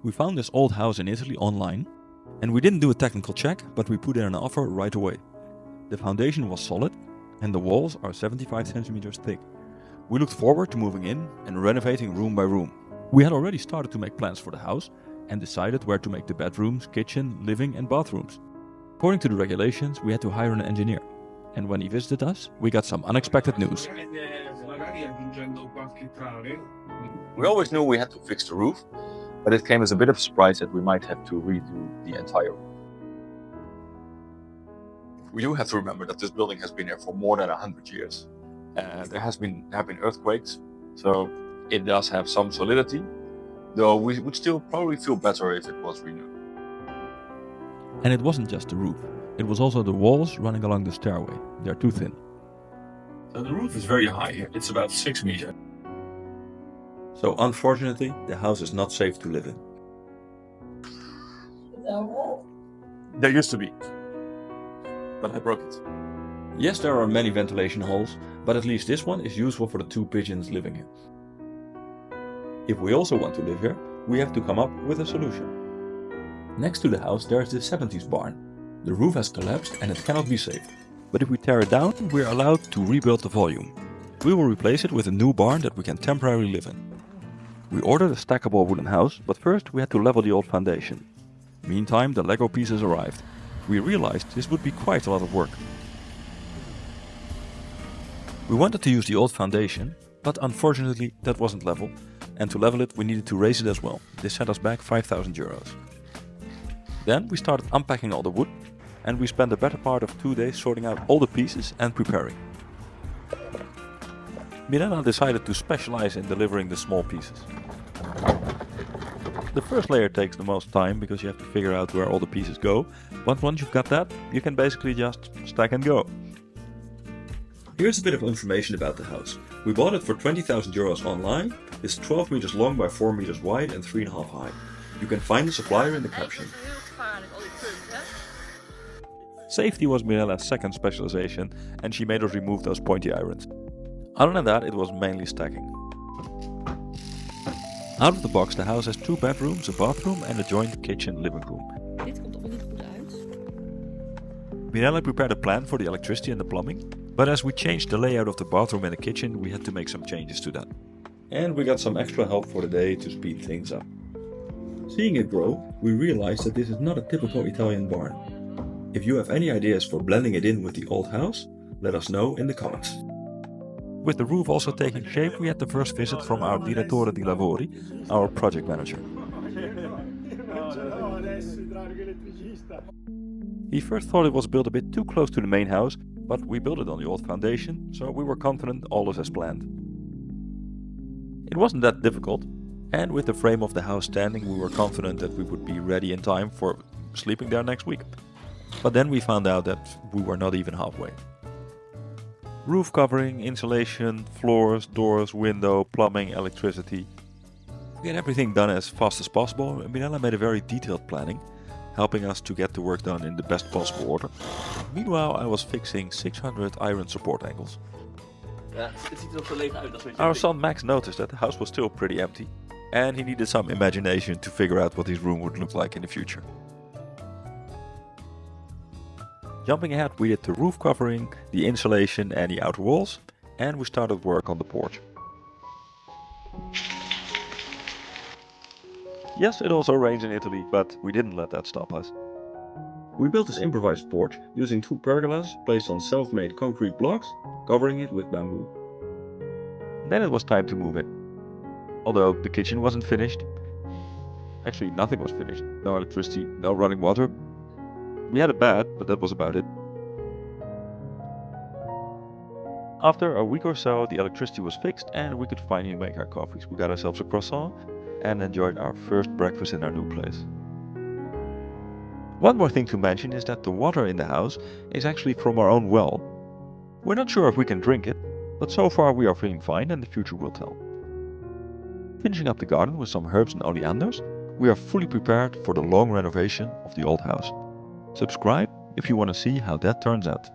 We found this old house in Italy online, and we didn't do a technical check, but we put in an offer right away. The foundation was solid, and the walls are 75 centimeters thick. We looked forward to moving in and renovating room by room. We had already started to make plans for the house and decided where to make the bedrooms, kitchen, living and bathrooms. According to the regulations, we had to hire an engineer. And when he visited us, we got some unexpected news. We always knew we had to fix the roof, but it came as a bit of a surprise that we might have to redo the entire roof. We do have to remember that this building has been there for more than 100 years. There have been earthquakes, so it does have some solidity, though we would still probably feel better if it was renewed. And it wasn't just the roof, it was also the walls running along the stairway. They're too thin. So the roof is very high, it's about 6 meters. So unfortunately, the house is not safe to live in. There used to be, but I broke it. Yes, there are many ventilation holes, but at least this one is useful for the 2 pigeons living here. If we also want to live here, we have to come up with a solution. Next to the house there is the 70s barn. The roof has collapsed and it cannot be saved. But if we tear it down, we are allowed to rebuild the volume. We will replace it with a new barn that we can temporarily live in. We ordered a stackable wooden house, but first we had to level the old foundation. Meantime, the Lego pieces arrived. We realized this would be quite a lot of work. We wanted to use the old foundation, but unfortunately that wasn't level, and to level it we needed to raise it as well. This set us back 5,000 euros. Then we started unpacking all the wood, and we spent the better part of 2 days sorting out all the pieces and preparing. Mirella decided to specialize in delivering the small pieces. The first layer takes the most time because you have to figure out where all the pieces go, but once you've got that, you can basically just stack and go. Here's a bit of information about the house. We bought it for 20,000 euros online. It's 12 meters long by 4 meters wide and 3.5 high. You can find the supplier in the caption. Safety was Mirella's second specialization, and she made us remove those pointy irons. Other than that, it was mainly stacking. Out of the box, the house has 2 bedrooms, a bathroom and a joint kitchen-living room. Dit komt toch niet goed uit. Mirella prepared a plan for the electricity and the plumbing, but as we changed the layout of the bathroom and the kitchen, we had to make some changes to that. And we got some extra help for the day to speed things up. Seeing it grow, we realized that this is not a typical Italian barn. If you have any ideas for blending it in with the old house, let us know in the comments. With the roof also taking shape, we had the first visit from our direttore di lavori, our project manager. He first thought it was built a bit too close to the main house, but we built it on the old foundation, so we were confident all is as planned. It wasn't that difficult, and with the frame of the house standing, we were confident that we would be ready in time for sleeping there next week. But then we found out that we were not even halfway. Roof covering, insulation, floors, doors, window, plumbing, electricity. We had everything done as fast as possible, and Mirella made a very detailed planning, helping us to get the work done in the best possible order. Meanwhile, I was fixing 600 iron support angles. Ja, het ziet er nog zo leeg uit. Our son Max noticed that the house was still pretty empty, and he needed some imagination to figure out what his room would look like in the future. Jumping ahead, we did the roof covering, the insulation and the outer walls, and we started work on the porch. Yes, it also rains in Italy, but we didn't let that stop us. We built this improvised porch using 2 pergolas placed on self-made concrete blocks, covering it with bamboo. Then it was time to move in. Although the kitchen wasn't finished. Actually, nothing was finished. No electricity, no running water. We had a bed, but that was about it. After a week or so, the electricity was fixed and we could finally make our coffees. We got ourselves a croissant and enjoyed our first breakfast in our new place. One more thing to mention is that the water in the house is actually from our own well. We're not sure if we can drink it, but so far we are feeling fine and the future will tell. Finishing up the garden with some herbs and oleanders, we are fully prepared for the long renovation of the old house. Subscribe if you want to see how that turns out.